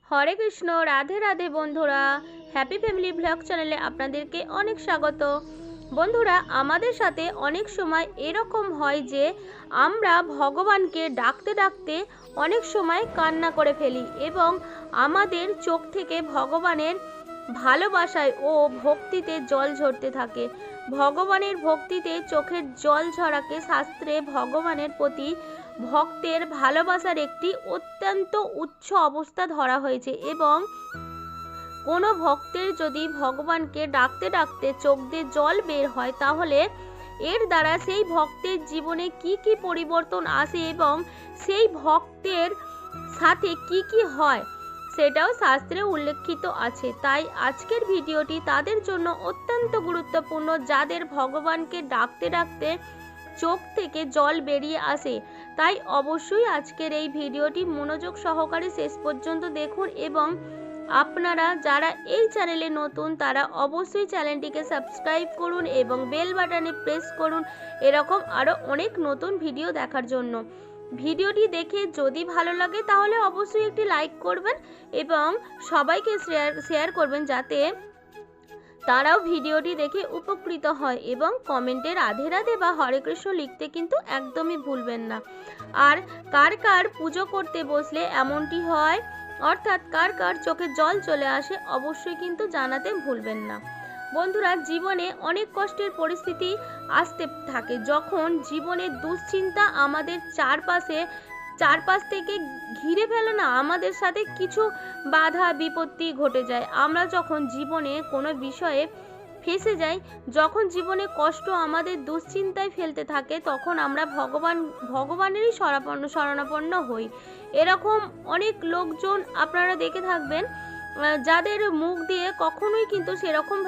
হরে কৃষ্ণ, রাধে রাধে বন্ধুরা। Happy family blog চ্যানেলে আপনাদেরকে অনেক স্বাগত। বন্ধুরা, আমাদের সাথে অনেক সময় এরকম হয় যে আমরা ভগবানকে ডাকতে ডাকতে অনেক সময় কান্না করে ফেলি এবং আমাদের চোখ থেকে ভগবানের ভালোবাসায় ও ভক্তিতে জল ঝরতে থাকে। ভগবানের ভক্তিতে চোখের জল ঝরাকে শাস্ত্রে ভগবানের প্রতি ভক্তের ভালোবাসার একটি অত্যন্ত উচ্চ অবস্থা ধরা হয়েছে এবং কোনো ভক্তের যদি ভগবানকে ডাকতে ডাকতে চোখ দিয়ে জল বের হয় তাহলে এর দ্বারা সেই ভক্তের জীবনে কি কি পরিবর্তন আসে এবং সেই ভক্তের সাথে কি কি হয় সেটাও শাস্ত্রে উল্লেখিত আছে। তাই আজকের ভিডিওটি তাদের জন্য অত্যন্ত গুরুত্বপূর্ণ যাদের ভগবানকে ডাকতে ডাকতে চোখ থেকে জল বেরিয়ে আসে। তাই অবশ্যই আজকের এই ভিডিওটি মনোযোগ সহকারে শেষ পর্যন্ত দেখুন এবং আপনারা যারা এই চ্যানেলে নতুন তারা অবশ্যই চ্যানেলটিকে সাবস্ক্রাইব করুন এবং বেল বাটনে প্রেস করুন এরকম আরও অনেক নতুন ভিডিও দেখার জন্য। ভিডিওটি দেখে যদি ভালো লাগে তাহলে অবশ্যই একটি লাইক করবেন এবং সবাইকে শেয়ার করবেন যাতে তারাও ভিডিওটি দেখে উপকৃত হয় এবং কমেন্টে রাধে রাধে বা হরে কৃষ্ণ লিখতে কিন্তু একদমই ভুলবেন না। আর কার কার পুজো করতে বসলে এমনটি হয় অর্থাৎ কার কার চোখে জল চলে আসে অবশ্যই কিন্তু জানাতে ভুলবেন না। বন্ধুরা, জীবনে অনেক কষ্টের পরিস্থিতি আসতে থাকে যখন জীবনের দুশ্চিন্তা আমাদের চারপাশ থেকে ঘিরে ফেলে না, আমাদের সাথে কিছু বাধা বিপত্তি ঘটে যায়। আমরা যখন জীবনে কোনো বিষয়ে ফেঁসে যাই, যখন জীবনে কষ্ট আমাদের দুশ্চিন্তায় ফেলতে থাকে তখন আমরা ভগবানেরই শরণাপন্ন হই। এরকম অনেক লোকজন আপনারা দেখে থাকবেন যাদের মুখ দিয়ে কখনোই কিন্তু সেরকম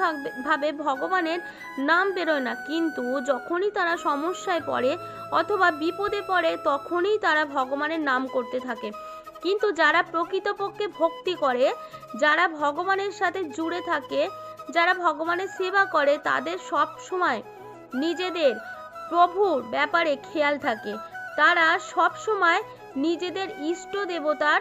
ভাবে ভগবানের নাম বেরোয় না, কিন্তু যখনই তারা সমস্যায় পড়ে অথবা বিপদে পড়ে তখনই তারা ভগবানের নাম করতে থাকে। কিন্তু যারা প্রকৃতপক্ষে ভক্তি করে, যারা ভগবানের সাথে জুড়ে থাকে, যারা ভগবানের সেবা করে তাদের সব সময় নিজেদের প্রভুর ব্যাপারে খেয়াল থাকে। তারা সব সময় নিজেদের ইষ্ট দেবতার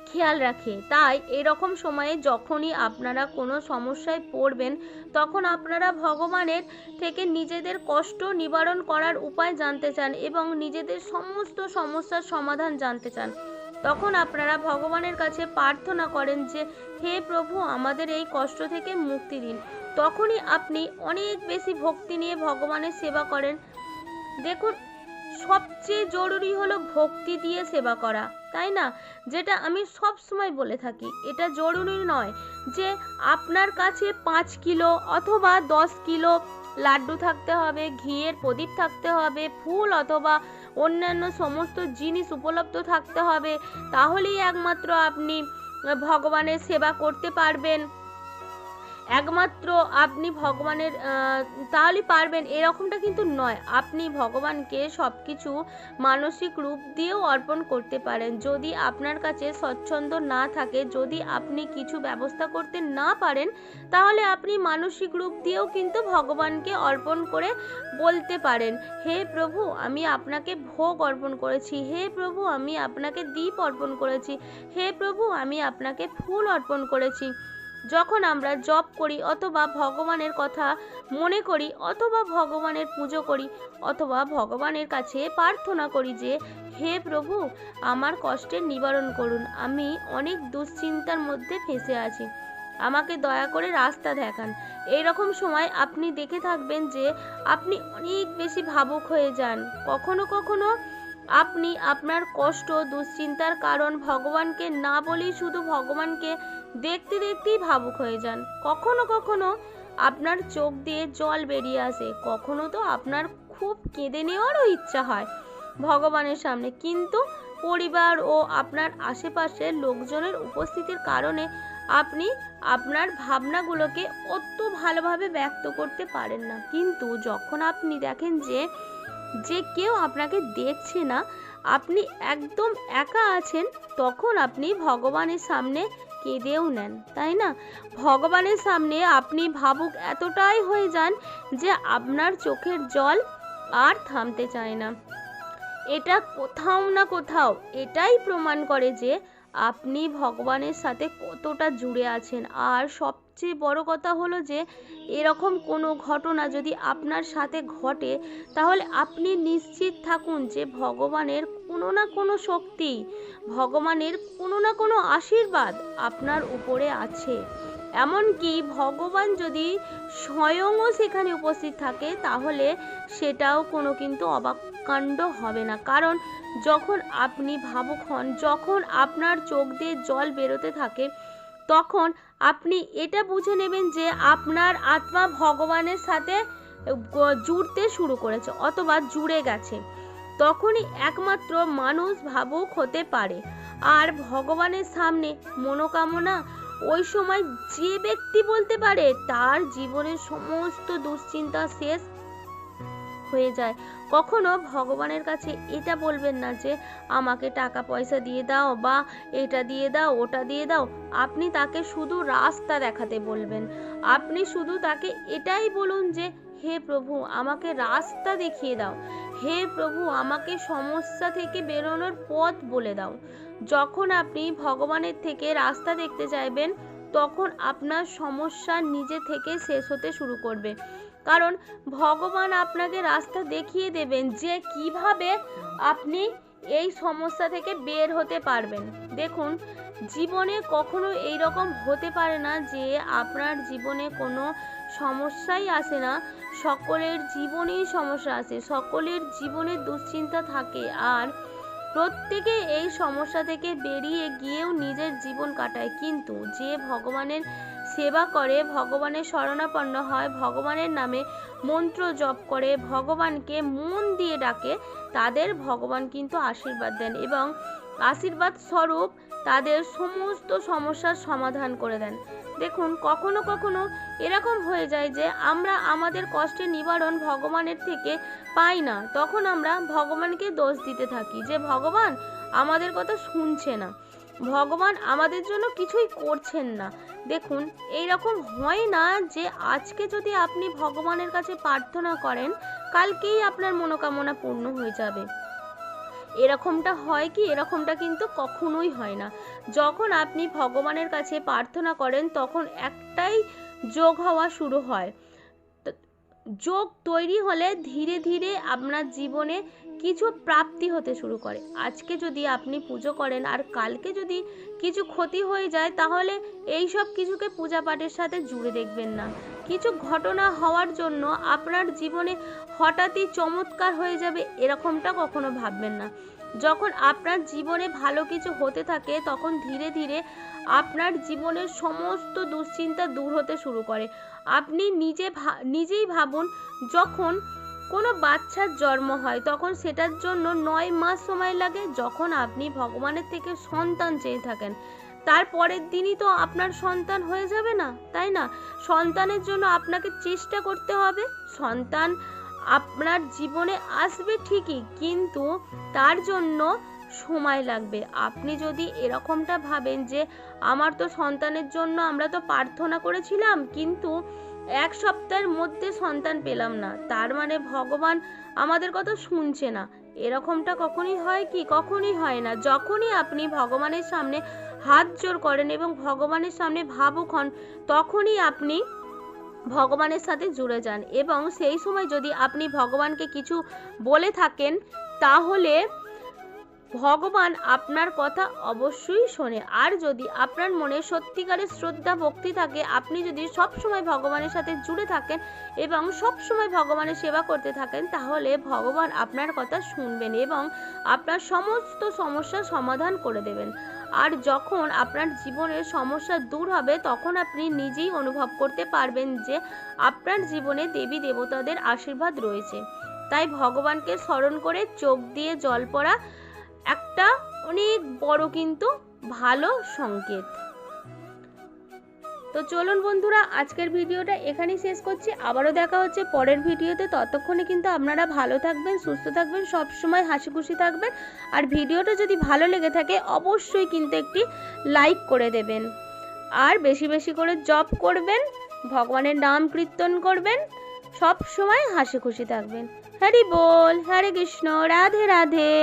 খেয়াল রাখে। তাই এরকম সময়ে যখনই আপনারা কোনো সমস্যায় পড়বেন তখন আপনারা ভগবানের থেকে নিজেদের কষ্ট নিবারণ করার উপায় জানতে চান এবং নিজেদের সমস্ত সমস্যার সমাধান জানতে চান, তখন আপনারা ভগবানের কাছে প্রার্থনা করেন যে হে প্রভু, আমাদের এই কষ্ট থেকে মুক্তি দিন। তখনই আপনি অনেক বেশি ভক্তি নিয়ে ভগবানের সেবা করেন। দেখুন, সবচেয়ে জরুরি হলো ভক্তি দিয়ে সেবা করা, তাই না? যেটা আমি সব সময় বলে থাকি, এটা জরুরি নয় যে আপনার কাছে 5 কিলো অথবা 10 কিলো লাড্ডু থাকতে হবে, ঘিয়ের প্রদীপ থাকতে হবে, ফুল অথবা অন্যান্য সমস্ত জিনিস উপলব্ধ থাকতে হবে, তাহলেই একমাত্র আপনি ভগবানের সেবা করতে পারবেন, একমাত্র আপনি ভগবানের তাহলেই পারবেন, এরকমটা কিন্তু নয়। আপনি ভগবানকে সব কিছু মানসিক রূপ দিয়েও অর্পণ করতে পারেন। যদি আপনার কাছে স্বচ্ছন্দ না থাকে, যদি আপনি কিছু ব্যবস্থা করতে না পারেন, তাহলে আপনি মানসিক রূপ দিয়েও কিন্তু ভগবানকে অর্পণ করে বলতে পারেন হে প্রভু, আমি আপনাকে ভোগ অর্পণ করেছি, হে প্রভু আমি আপনাকে দীপ অর্পণ করেছি, হে প্রভু আমি আপনাকে ফুল অর্পণ করেছি। যখন আমরা জপ করি অথবা ভগবানের কথা মনে করি অথবা ভগবানের পুজো করি অথবা ভগবানের কাছে প্রার্থনা করি যে হে প্রভু, আমার কষ্টের নিবারণ করুন, আমি অনেক দুশ্চিন্তার মধ্যে ফেঁসে আছি, আমাকে দয়া করে রাস্তা দেখান। এইরকম সময় আপনি দেখে থাকবেন যে আপনি অনেক বেশি ভাবুক হয়ে যান। কখনো কখনো আপনি আপনার কষ্ট দুশ্চিন্তার কারণ ভগবানকে না বলেই শুধু ভগবানকে দেখতে দেখতেই ভাবুক হয়ে যান। কখনো কখনো আপনার চোখ দিয়ে জল বেরিয়ে আসে, কখনো তো আপনার খুব কেঁদে নেওয়ারও ইচ্ছা হয় ভগবানের সামনে, কিন্তু পরিবার ও আপনার আশেপাশের লোকজনের উপস্থিতির কারণে আপনি আপনার ভাবনাগুলোকে অত ভালোভাবে ব্যক্ত করতে পারেন না। কিন্তু যখন আপনি দেখেন যে কেউ আপনাকে দেখছে না, আপনি একদম একা আছেন, তখন আপনি ভগবানের সামনে কেঁদেও নেন, তাই না? ভগবানের সামনে আপনি ভাবুক এতটাই হয়ে যান যে আপনার চোখের জল আর থামতে চায় না। এটা কোথাও না কোথাও এটাই প্রমাণ করে যে আপনি ভগবানের সাথে কতটা জুড়ে আছেন। আর সবচেয়ে বড় কথা হলো যে এরকম কোনো ঘটনা যদি আপনার সাথে ঘটে, তাহলে আপনি নিশ্চিত থাকুন যে ভগবানের কোনো না কোনো শক্তি, ভগবানের কোনো না কোনো আশীর্বাদ আপনার উপরে আছে। এমনকি ভগবান যদি স্বয়ংও সেখানে উপস্থিত থাকে, তাহলে সেটাও কোনো কিন্তু অবাক কাণ্ড হবে না। কারণ যখন আপনি ভাবুক হন, যখন আপনার চোখ দিয়ে জল বেরোতে থাকে, তখন আপনি এটা বুঝে নেবেন যে আপনার আত্মা ভগবানের সাথে জুড়তে শুরু করেছে অথবা জুড়ে গেছে। তখনই একমাত্র মানুষ ভাবুক হতে পারে। আর ভগবানের সামনে মনোকামনা ওই সময় যে ব্যক্তি বলতে পারে, তার জীবনের সমস্ত দুশ্চিন্তা শেষ হয়ে যায়। কখনো ভগবানের কাছে এটা বলবেন না যে আমাকে টাকা পয়সা দিয়ে দাও, বা এটা দিয়ে দাও, ওটা দিয়ে দাও। আপনি তাকে শুধু রাস্তা দেখাতে বলবেন। আপনি শুধু তাকে এটাই বলুন যে হে প্রভু, আমাকে রাস্তা দেখিয়ে দাও। হে প্রভু, আমাকে সমস্যা থেকে বেরোনোর পথ বলে দাও। যখন আপনি ভগবানের থেকে রাস্তা দেখতে চাইবেন, তখন আপনার সমস্যা নিজে থেকে শেষ হতে শুরু করবে। কারণ ভগবান আপনাকে রাস্তা দেখিয়ে দেবেন যে কিভাবে আপনি এই সমস্যা থেকে বের হতে পারবেন। দেখুন, জীবনে কখনো এইরকম হতে পারে না যে আপনার জীবনে কোনো সমস্যাই আসে না। সকলের জীবনেই সমস্যা আসে, সকলের জীবনে দুশ্চিন্তা থাকে, আর প্রত্যেকে এই সমস্যা থেকে বেরিয়ে গিয়েও নিজের জীবন কাটায়। কিন্তু যে ভগবানের সেবা করে, ভগবানের শরণাপন্ন হয়, ভগবানের নামে মন্ত্র জপ করে, ভগবানকে মন দিয়ে ডাকে, তাদের ভগবান কিন্তু আশীর্বাদ দেন এবং আশীর্বাদ স্বরূপ তাদের সমস্ত সমস্যার সমাধান করে দেন। দেখুন, কখনো কখনো এরকম হয়ে যায় যে আমরা আমাদের কষ্টের নিবারণ ভগবানের থেকে পাই না। তখন আমরা ভগবানকে দোষ দিতে থাকি যে ভগবান আমাদের কথা শুনছে না, ভগবান আমাদের জন্য কিছুই করছেন না। দেখুন, এইরকম হয় না যে আজকে যদি আপনি ভগবানের কাছে প্রার্থনা করেন, কালকেই আপনার মনোকামনা পূর্ণ হয়ে যাবে। এরকমটা হয় কি? এরকমটা কিন্তু কখনোই হয় না। যখন আপনি ভগবানের কাছে প্রার্থনা করেন, তখন একটাই যোগ হওয়া শুরু হয়। যোগ তৈরি হলে ধীরে ধীরে আপনার জীবনে কিছু প্রাপ্তি হতে শুরু করে। আজকে যদি আপনি পুজো করেন আর কালকে যদি কিছু ক্ষতি হয়ে যায়, তাহলে এই সব কিছুকে পূজা পাঠের সাথে জুড়ে দেখবেন না। কিছু ঘটনা হওয়ার জন্য আপনার জীবনে হঠাৎই চমৎকার হয়ে যাবে, এরকমটা কখনো ভাববেন না। যখন আপনার জীবনে ভালো কিছু হতে থাকে, তখন ধীরে ধীরে আপনার জীবনের সমস্ত দুশ্চিন্তা দূর হতে শুরু করে। আপনি নিজেই ভাবুন, যখন কোনো বাচ্চার জন্ম হয়, তখন সেটার জন্য 9 মাস সময় লাগে। যখন আপনি ভগবানের থেকে সন্তান চেয়ে থাকেন, তার পরের দিনই তো আপনার সন্তান হয়ে যাবে না, তাই না? সন্তানের জন্য আপনাকে চেষ্টা করতে হবে। সন্তান আপনার জীবনে আসবে ঠিকই, কিন্তু তার জন্য সময় লাগবে। আপনি যদি এরকমটা ভাবেন যে আমার তো সন্তানের জন্য আমরা তো প্রার্থনা করেছিলাম, কিন্তু 1 সপ্তাহের মধ্যে সন্তান পেলাম না, তার মানে ভগবান আমাদের কথা শুনছে না, এরকমটা কখনই হয় কি? কখনই হয় না। যখনই আপনি ভগবানের সামনে হাত জোড় করেন এবং ভগবানের সামনে ভাবুক হন, তখনই আপনি ভগবানের সাথে জুড়ে যান। এবং সেই সময় যদি আপনি ভগবানকে কিছু বলে থাকেন, তাহলে ভগবান আপনার কথা অবশ্যই শোনে। আর যদি আপনার মনে সত্যিকারের শ্রদ্ধা ভক্তি থাকে, আপনি যদি সব সময় ভগবানের সাথে জুড়ে থাকেন এবং সব সময় ভগবানের সেবা করতে থাকেন, তাহলে ভগবান আপনার কথা শুনবেন এবং আপনার সমস্ত সমস্যার সমাধান করে দেবেন। আর যখন আপনার জীবনের সমস্যা দূর হবে, তখন আপনি নিজেই অনুভব করতে পারবেন যে আপনার জীবনে দেবী দেবতাদের আশীর্বাদ রয়েছে। তাই ভগবানকে স্মরণ করে চোখ দিয়ে জল পড়া একটা অনেক বড় কিন্তু ভালো সংকেত। তো চলুন বন্ধুরা, আজকের ভিডিওটা এখানেই শেষ করছি। আবারও দেখা হচ্ছে পরের ভিডিওতে। ততক্ষণে কিন্তু আপনারা ভালো থাকবেন, সুস্থ থাকবেন, সব সময় হাসি খুশি থাকবেন। আর ভিডিওটা যদি ভালো লেগে থাকে, অবশ্যই কিন্তু একটি লাইক করে দেবেন। আর বেশি বেশি করে জপ করবেন, ভগবানের নাম কীর্তন করবেন, সব সময় হাসি খুশি থাকবেন। হরি বল, হরে কৃষ্ণ, রাধে রাধে।